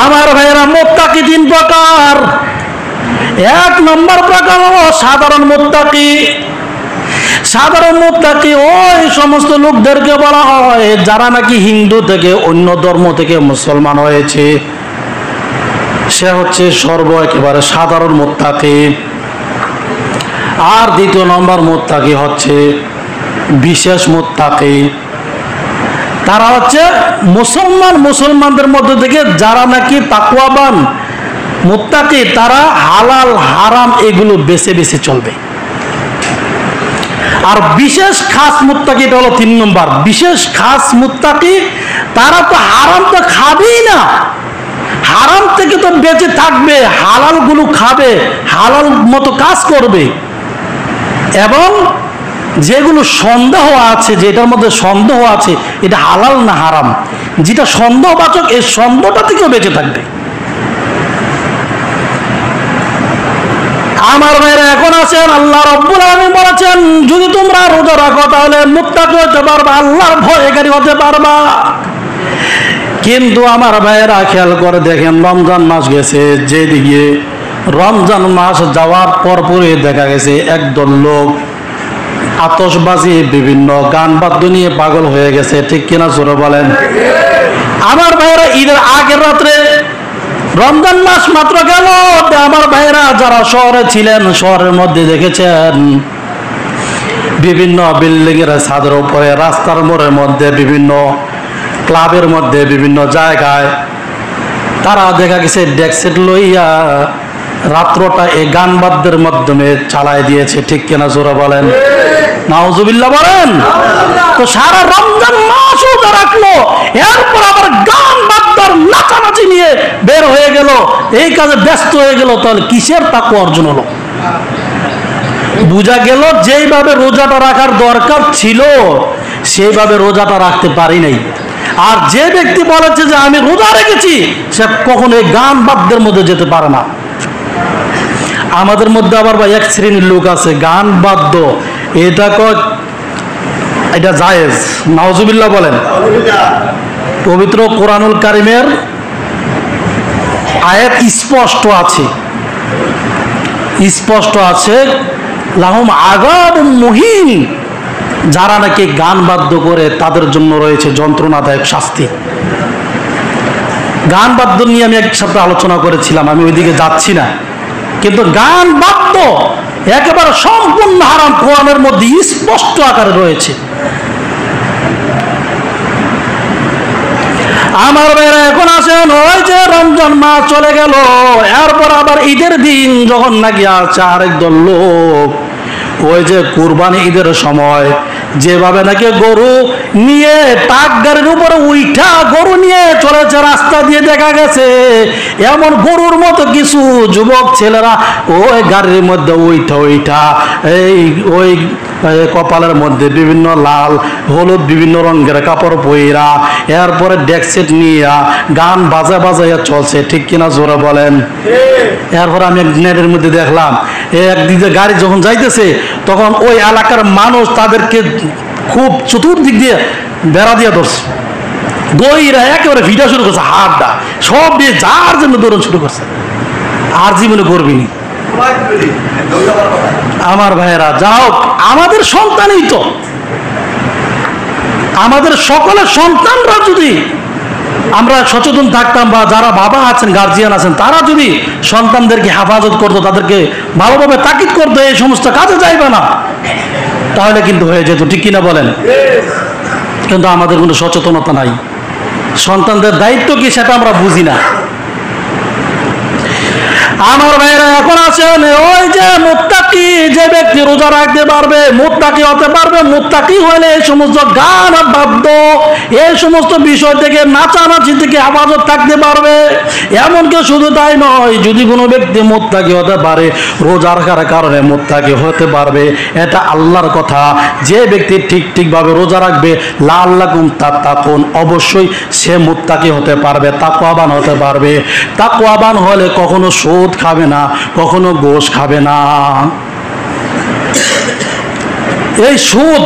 আমার ভাইয়েরা, মুত্তাকি তিন প্রকার। এক নম্বর প্রকার হলো সাধারণ মুত্তাকি। সাধারণ মুত্তাকি ওই সমস্ত লোকদেরকে বলা হয় যারা নাকি হিন্দু থেকে, অন্য ধর্ম থেকে মুসলমান হয়েছে। সে হচ্ছে একেবারে সাধারণ মুত্তাকি। আর দ্বিতীয় নম্বর মুত্তাকি হচ্ছে বিশেষ মুত্তাকি। তারা হচ্ছে মুসলমানদের মধ্যে থেকে যারা নাকি তাকওয়াবান মুত্তাকি, তারা হালাল হারাম এগুলো বেছে বেছে চলবে। আর বিশেষ খাস মুত্তাকি, এটা হলো তিন নম্বর। বিশেষ খাস মুত্তাকি তারা তো হারাম তো খাবেই না, হারাম থেকে তো বেঁচে থাকবে, হালাল গুলো খাবে, হালাল মতো কাজ করবে। এবং যেগুলো সন্দেহ আছে, যেটার মধ্যে সন্দেহ আছে এটা হালাল না হারাম, যেটা সন্দেহবাচক, এই সন্দেহটা থেকেও বেঁচে থাকবে। আমার ভাইরা, এখন আছেন আল্লাহ রাব্বুল আলামিন বলেছেন যদি তোমরা রোজা রাখো তাহলে মুত্তাকি হতে পারবা, আল্লাহর ভয়কারী হতে পারবা। কিন্তু আমার ভাইয়েরা খেয়াল করে দেখেন, রমজান মাস গেছে, যেদিকে রমজান মাস যাওয়ার পরপরই দেখা গেছে একদল লোক আতশবাজি, বিভিন্ন গান বাদ্য নিয়ে পাগল হয়ে গেছে। ঠিক কিনা জোরে বলেন? আমার ভাইয়েরা, ঈদের আগের রাত্রে রমজান মাস মাত্র গেল, আমার ভাইয়েরা যারা শহরে ছিলেন, শহরের মধ্যে দেখেছেন বিভিন্ন বিল্ডিং এর ছাদের উপরে, রাস্তার মোড়ের মধ্যে, বিভিন্ন ক্লাবের মধ্যে, বিভিন্ন জায়গায় তারা দেখা গেছে ডেকসেট লইয়া রাত্রটা এই গান বাদ্যের মাধ্যমে চালায় দিয়েছে। ঠিক কিনা জোরে বলেন? নাউজুবিল্লাহ বলেন। তো সারা রমজান মাস রোজা রাখলো, এরপর আবার গান বাদ্যর নাচানাচি নিয়ে বের হয়ে গেল, এই কাজে ব্যস্ত হয়ে গেল। তাহলে কিসের তাকওয়া অর্জন হলো? বুঝা গেল যেইভাবে রোজাটা রাখার দরকার ছিল সেইভাবে রোজাটা রাখতে পারি নাই। আর যে ব্যক্তি বলেছে যে আমি রোজা রেখেছি, সে কখনো এই গান বাদ্যের মধ্যে যেতে পারে না। আমাদের মধ্যে আবার এক শ্রেণীর লোক আছে, গান বাদ্য এটা জায়েজ। নাউজুবিল্লাহ বলেন। পবিত্র কোরআনুল কারিমের আয়াত স্পষ্ট আছে লাহুম আযাবুম মুহিন, যারা নাকি গান বাদ্য করে তাদের জন্য রয়েছে যন্ত্রণাদায়ক শাস্তি। গান বাদ্য নিয়ে আমি এক সাথে আলোচনা করেছিলাম, আমি ওইদিকে যাচ্ছি না। কিন্তু গান বাদ্য একেবারে সম্পূর্ণ হারাম, কোরআনের মধ্যে স্পষ্ট আকারে রয়েছে। আমার ভাইরা, এখন আসেন ওই যে রমজান মাস চলে গেল, এরপর আবার ঈদের দিন যখন নাকি আছে, আরেক দল লোক ওই যে কুরবানি ঈদের সময় যেভাবে নাকি গরু নিয়ে ট্রাক গাড়ির উপরে উইঠা গরু নিয়ে চলেছে, রাস্তা দিয়ে দেখা গেছে এমন গরুর মতো কিছু যুবক ছেলেরা ওই গাড়ির মধ্যে উইঠা ওই কপালের মধ্যে বিভিন্ন লাল হলুদ বিভিন্ন রঙের কাপড় পইরা, এরপরে ডেকসেট নিয়ে গান বাজাইয়া চলছে। ঠিক কিনা জোরে বলেন? এরপর আমি নেটের মধ্যে দেখলাম একদিকে গাড়ি যখন যাইতেছে তখন ওই এলাকার মানুষ তাদেরকে খুব চতুর্দিক দিয়ে বেড়া দিয়ে ধরছে, দইরা একেবারে ভিড়া শুরু করছে, হাতটা সব দিয়ে যার জন্য দৌড়ানো শুরু করছে। আর জীবনে করবিনি। আমার ভাইয়েরা, যাও আমাদের সন্তানই তো, আমাদের সকলের সন্তানরা যদি আমরা সচেতন থাকতাম, বা যারা বাবা আছেন, গার্জিয়ান আছেন, তারা যদি সন্তানদেরকে হেফাজত করতো, তাদেরকে ভালোভাবে তাকিদ করতো, এই সমস্ত কাজে যাইবে না, তাহলে কিন্তু হয়ে যেত। ঠিক কিনা বলেন? কিন্তু আমাদের কোনো সচেতনতা নাই, সন্তানদের দায়িত্ব কি সেটা আমরা বুঝি না। আমার ভাইরা, এখন আছেন ওই যে মুত্তাকি, যে ব্যক্তি রোজা রাখতে পারবে মুত্তাকি হতে পারবে। মুত্তাকি হলে এই সমস্ত গান বাদ্য, এই সমস্ত বিষয় থেকে, নাচানাচি থেকে হেফাজত থাকতে পারবে। এমনকি শুধু তাই নয়, যদি কোনো ব্যক্তি মুত্তাকি হতে পারে, রোজা রাখার কারণে মুত্তাকি হতে পারবে, এটা আল্লাহর কথা। যে ব্যক্তি ঠিকভাবে রোজা রাখবে, লাআল্লাকুম তাত্তাকুন, অবশ্যই সে মুত্তাকি হতে পারবে, তাকওয়াবান হতে পারবে। তাকওয়াবান হলে কখনো সুদ খাবে না, কখনো গোশ খাবে না। এই সুদ,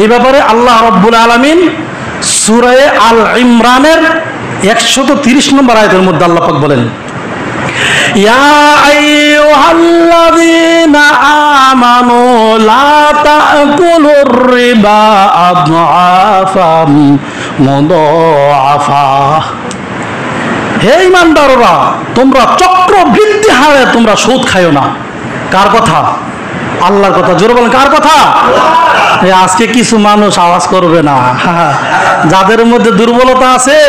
এই ব্যাপারে আল্লাহ রাব্বুল আলামিন সূরা আল ইমরানের 130 নম্বর আয়াতের মধ্যে আল্লাহ পাক বলেন, ইয়া আইয়ুহাল্লাযীনা আমানু লা তাকুলুর রিবা আদআফাম মুদাআফা। হে ঈমানদাররা, তোমরা চক্রবৃদ্ধি হারে তোমরা সুদ খাইও না। কার কথা? আল্লাহর কথা। জোরে বলেন, কার কথা? আজকে কিছু মানুষ আওয়াজ করবে না, যাদের মধ্যে দুর্বলতা আছে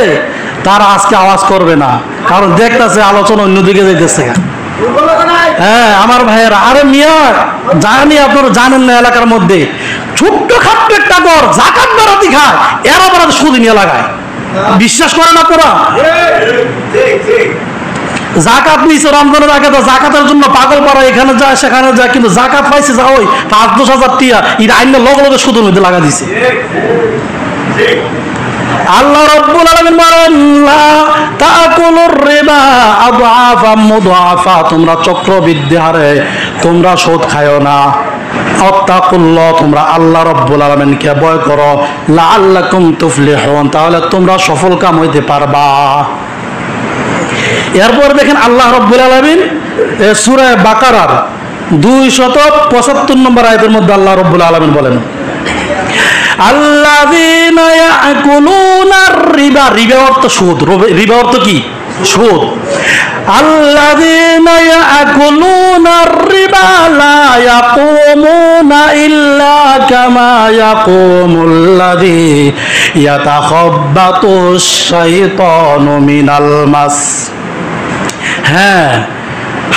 তারা আজকে আওয়াজ করবে না, কারণ দেখতেছে আলোচনা অন্যদিকে যাইতেছে। হ্যাঁ আমার ভাইয়েরা, আরে মিয়া জানি আপনারা জানেন না, এলাকার মধ্যে ছোট্ট খাট্ট একটা ঘর জাকাত বাড়াতি খায়, এরা বড় সুদ নিয়ে লাগায়। বিশ্বাস করেন আপনারা? জাকাত নিয়েছে রমজানের আগে, তো জাকাতের জন্য পাগল পাড়া এখানে যায় সেখানে যায়, কিন্তু জাকাত পাইছে যা ওই 5-10,000 টিয়া এটা আইন লগে লগে সুদের মধ্যে লাগা দিছে। আল্লাহ রাব্বুল আলামিন বলেন, লা তাকুলুর রিবা আদআফাম মুদাআফা, তোমরা চক্রবৃদ্ধি হারে তোমরা সুদ খায়ো না। আত্তাকুল্লাহ, তোমরা আল্লাহ রাব্বুল আলামিনকে ভয় করো, লাআল্লাকুম তুফলিহুন, তাহলে তোমরা সফল কাম হইতে পারবা। এরপর দেখেন আল্লাহ রাব্বুল আলামিন সূরা বাকারার 275 নম্বর আয়াতের মধ্যে আল্লাহ রাব্বুল আলামিন বলেন, আল্লাযীনা ইয়াকুলুনার রিবা, রিবা অর্থ সুদ, রিবা অর্থ কি? সুদ। আল্লাযীনা ইয়াকুলুনার রিবা লা ইয়াকুমুনা ইল্লা কামা ইয়াকুমুল্লাযী ইয়াতাখাব্বাতুশ শাইতানু মিনাল মাস। হ্যাঁ,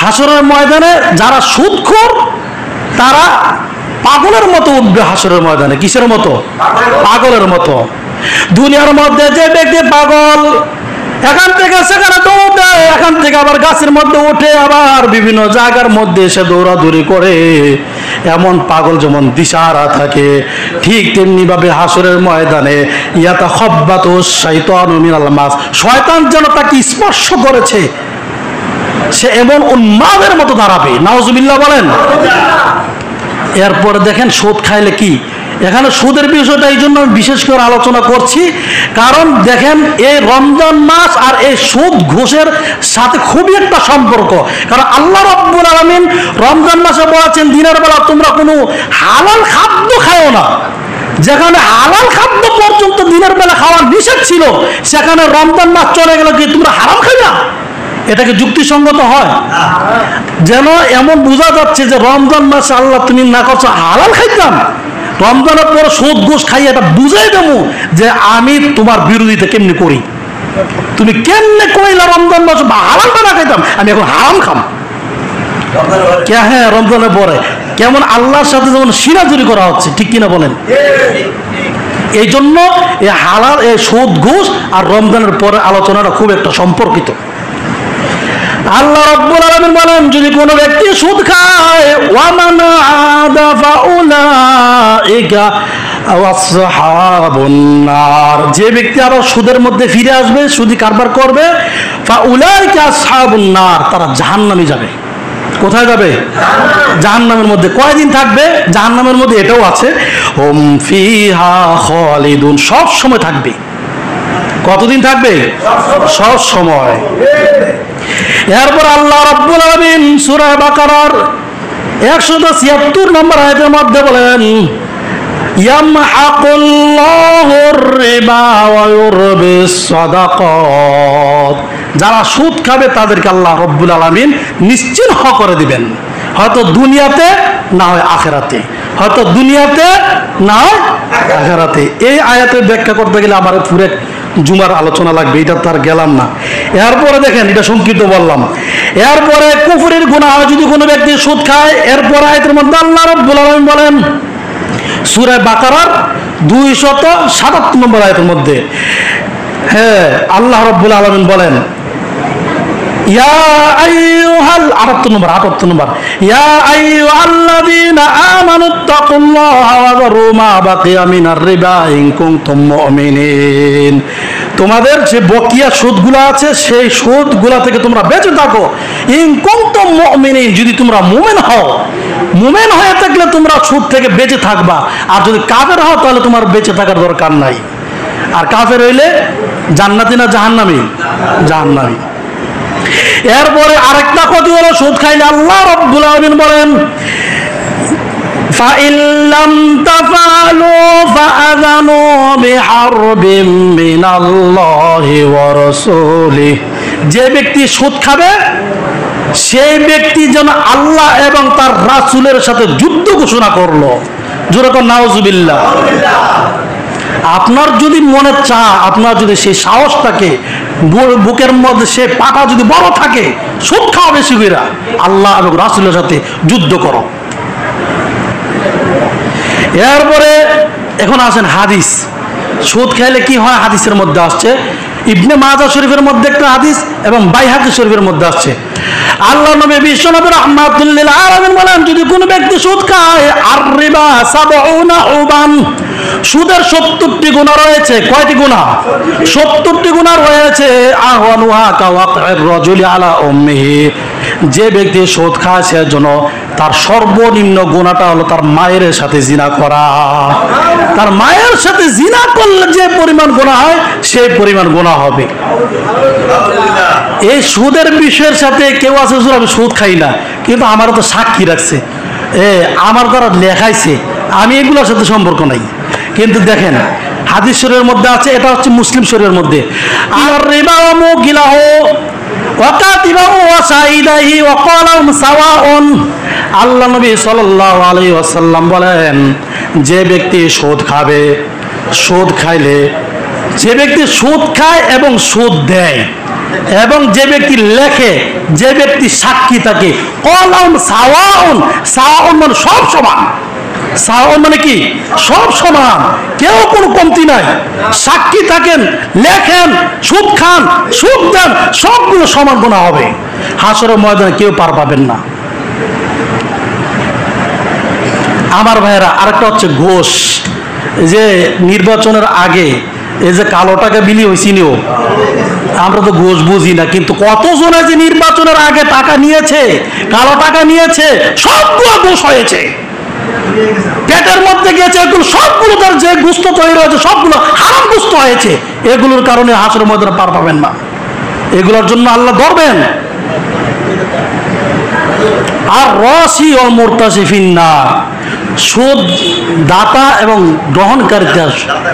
হাসরের ময়দানে যারা সুদখোর তারা পাগলের মতো উঠবে হাসরের ময়দানে। কিসের মতো? পাগলের মতো। দুনিয়ার মধ্যে যে ব্যক্তি পাগল, এখান থেকে সেখানে দৌড় দেয়, এখান থেকে আবার গাছের মধ্যে ওঠে, আবার বিভিন্ন জায়গার মধ্যে এসে দৌড়াদৌড়ি করে, এমন পাগল যেমন দিশাহারা থাকে, ঠিক তেমনি ভাবে হাসরের ময়দানে ইয়াতাখাব্বাতুশ শাইতানু মিনাল মাস, শয়তান যেন তাকে স্পর্শ করেছে, সে এমন উন্মাদের মতো দাঁড়াবে। নাউজুবিল্লাহ বলেন। এরপরে দেখেন সুদ খাইলে কি, এখানে সুদের বিষয়টা এই জন্য বিশেষ করে আলোচনা করছি, কারণ দেখেন এই রমজান মাস আর এই সুদ ঘুষের সাথে খুবই একটা সম্পর্ক। কারণ আল্লাহ রাব্বুল আলামিন রমজান মাসে বলেছেন দিনের বেলা তোমরা কোনো হালাল খাদ্য খাও না। যেখানে হালাল খাদ্য পর্যন্ত দিনের বেলা খাওয়া নিষেধ ছিল, সেখানে রমজান মাস চলে গেল কি তোমরা হারাম খাইবা? এটাকে যুক্তিসঙ্গত হয়? যেন এমন বোঝা যাচ্ছে যে রমজান মাসে আল্লাহ তুমি না করছো হালাল খাইতাম, রমজানের পরে সুদ ঘুষ খাই, এটা বুঝাই দেবো যে আমি তোমার বিরোধিতা কেমনি করি। তুমি কেমনে কইলা রমজান মাসে হালালটা না খাইতাম, আমি এখন হারাম খাম। হ্যাঁ, রমজানের পরে কেমন আল্লাহর সাথে যেমন সিনাজুরি করা হচ্ছে, ঠিক কিনা বলেন? এই জন্য এই হালাল, এই সুদ ঘুষ আর রমজানের পরে আলোচনাটা খুব একটা সম্পর্কিত। আল্লাহ রাব্বুল আলামিন বলেন, যদি কোনো ব্যক্তি সুদ খায়, ওয়ামান আদা ফাউলাইকা আসহাবুন নার, যে ব্যক্তি আবার সুদের মধ্যে ফিরে আসবে, সুদি কারবার করবে, ফাউলাইকা আসহাবুন নার, তারা জাহান্নামে যাবে। কোথায় যাবে? জাহান্নামের মধ্যে। কয়দিন থাকবে জাহান্নামের মধ্যে? এটাও আছে, হুম ফিহা খালিদুন, সব সময় থাকবে। কতদিন থাকবে? সব সময়। এরপর আল্লাহ রাব্বুল আলামিন সূরা বাকারার 176 নম্বর আয়াতের মধ্যে বলেন, ইয়ামহাকুল্লাহুর রিবা ওয়া ইউরবিস সাদাকাত, যারা সুদ খাবে তাদেরকে আল্লাহ রাব্বুল আলামিন নিশ্চিহ্ন করে দিবেন, হয়তো দুনিয়াতে না হয় আখিরাতে, হয়তো দুনিয়াতে না হয় আখিরাতে। এই আয়াতের ব্যাখ্যা করতে গেলে আমার পুরো জুমার আলোচনা লাগবে, এটা তার গেলাম না। এরপরে দেখেন, এটা সংক্ষিপ্ত বললাম। এরপরে কুফরের গুনাহ যদি কোনো ব্যক্তি সুদ খায়, এরপর আয়াতের মধ্যে আল্লাহ রাব্বুল আলামিন বলেন সূরা বাকারার 277 নম্বর আয়াতের মধ্যে, হ্যাঁ আল্লাহ রাব্বুল আলামিন বলেন, ইয়া আইয়ুহাল 78 নম্বর, ইয়া আইয়ুহাল্লাযীনা আমানুত্তাকুল্লাহা ওয়া যারু মা বাকিয়া মিনার রিবা ইন কুনতুম মুমিনিন, তোমাদের যে বকিয়া সুদগুলো আছে সেই সুদগুলা থেকে তোমরা বেঁচে থাকো। ইন কুনতুম মুমিনিন, যদি তোমরা মুমিন হও, মুমিন হয়ে থাকলে তোমরা সুদ থেকে বেঁচে থাকবা। আর যদি কাফের হও তাহলে তোমার বেঁচে থাকার দরকার নাই। আর কাফের হইলে জান্নাতি না জাহান্নামী? জাহান্নামী। এরপরে আরেকটা ক্ষতি হলো সুদ খাইলে আল্লাহ রাব্বুল আলামিন বলেন فَإِن لَّمْ تَفْعَلُوا فَأَذَنُوا بِحَرْبٍ مِّنَ اللَّهِ وَرَسُولِهِ। যে ব্যক্তি সুদ খাবে সেই ব্যক্তি যেন আল্লাহ এবং তার রাসূলের সাথে যুদ্ধ ঘোষণা করলো। জোরে কোন নাউজুবিল্লাহ। আপনার যদি মনে আপনার যদি সেই সাহস থাকে, বুকের মধ্যে সে পাটা যদি বড় থাকে, সুদ খাওয়া বেশি করে আল্লাহ এবং রাসূলের সাথে যুদ্ধ করো। এরপরে এখন আসেন হাদিস। সুদ খাইলে কি হয় হাদিসের মধ্যে আসছে, ইবনে মাজাহ শরীফের মধ্যে একটা হাদিস এবং বাইহাকি শরীফের মধ্যে আসছে। আল্লাহ নবী বিশ্বনবী রাহমাতুল লিল আলামিন বলেন, যদি কোনো ব্যক্তি সুদ খায় আর রিবা সাবউনা উবান, সুদের 70টি গুনাহ রয়েছে। কয়টি গুনাহ? 70টি গুনাহ রয়েছে। আহওয়ানুহা কাওয়াকির রাজুলি আলা উম্মিহি, যে ব্যক্তি সুদ খায় সে জন্য তার সর্বনিম্ন গুনাহটা হলো তার মায়ের সাথে জিনা করা। তার মায়ের সাথে জিনা করলে যে পরিমাণ গুনাহ হয় সেই পরিমাণ গুনাহ হবে। এই সুদের বিষয়ের সাথে কেউ আছে আমি সুদ খাই না, কিন্তু আমারও তো সাক্ষী রাখছে, আমার দ্বারা লেখাইছে, আমি এগুলোর সাথে সম্পর্ক নাই। কিন্তু দেখেন হাদিস শরীফের মধ্যে আছে, এটা হচ্ছে মুসলিম শরীফের মধ্যে, আর রিবা ওয়া মুকিলাহু ওয়া কাতিবাহু ওয়া শাহিদাহি ওয়া ক্বালাহুম সাওয়াউন। আল্লাহ নবী সাল্লাল্লাহু আলাইহি ওয়াসাল্লাম বলেন, যে ব্যক্তি সুদ খাবে, সুদ খাইলে, যে ব্যক্তি সুদ খায় এবং সুদ দেয় এবং যে ব্যক্তি লেখে, যে ব্যক্তি সাক্ষী থাকে, ক্বালাহুম সাওয়াউন, সাওয়াউন মানে সব সমান। সাওয়াউন মানে কি? সব সমান, কেউ কোনো কমতি নাই। সাক্ষী থাকেন, লেখেন, সুদ খান, সুদ দেন, সবগুলো সমান গুনাহ হবে। হাসরের ময়দানে কেউ পার পাবেন না। আমার ভাইয়েরা, আরেকটা হচ্ছে ঘোষ। যে নির্বাচনের আগে এই যে কালো টাকা বিলি হয়েছিল, আমরা তো ঘোষ বুঝি না, কিন্তু কতজনে যে নির্বাচনের আগে টাকা নিয়েছে, কালো টাকা নিয়েছে, সবগুলো ঘোষ হয়েছে। পেটের মধ্যে গিয়েছে, এগুলো সবগুলো তার যে গুস্ত তৈরি হয়েছে সবগুলো হারাম গুস্ত হয়েছে। এগুলোর কারণে হাসরের ময়দানে পার পাবেন না। এগুলোর জন্য আল্লাহ ধরবেন। আর রসি ও মুরতাসি ফিন্নার, সুদ দাতা এবং গ্রহণকারীরা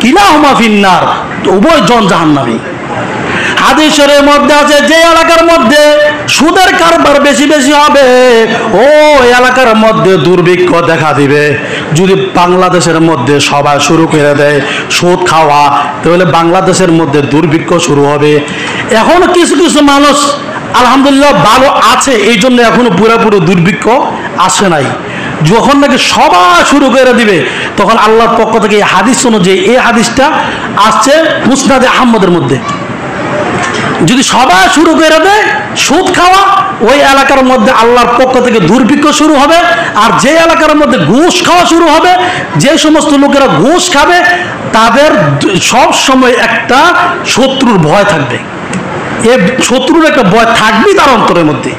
কিলাহুমা ফিন্নার, উভয় জন জাহান্নামী। হাদিসের মধ্যে আছে, যে এলাকার মধ্যে সুদের কারবার বেশি বেশি হবে ও এলাকার মধ্যে দুর্ভিক্ষ দেখা দিবে। যদি বাংলাদেশের মধ্যে সবাই শুরু করে দেয় সুদ খাওয়া, তাহলে বাংলাদেশের মধ্যে দুর্ভিক্ষ শুরু হবে। এখনো কিছু কিছু মানুষ আলহামদুলিল্লাহ ভালো আছে, এই জন্য এখনো পুরোপুরি দুর্ভিক্ষ আসে নাই। যখন নাকি সবাই শুরু করে দিবে, তখন আল্লাহর পক্ষ থেকে এই হাদিস অনুযায়ী, এই হাদিসটা আসছে মুসনাদে আহমদের মধ্যে, যদি সবাই শুরু করে দেয় সুদ খাওয়া, ওই এলাকার মধ্যে আল্লাহর পক্ষ থেকে দুর্ভিক্ষ শুরু হবে। আর যে এলাকার মধ্যে ঘুষ খাওয়া শুরু হবে, যে সমস্ত লোকেরা ঘুষ খাবে তাদের সব সময় একটা শত্রুর ভয় থাকবে। এ শত্রুর একটা ভয় থাকবেই তার অন্তরের মধ্যে।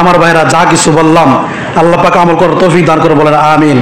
আমার ভাইরা, যা কিছু বললাম আল্লাহ পাক আমল করার তৌফিক দান করে, বলেন আমিন।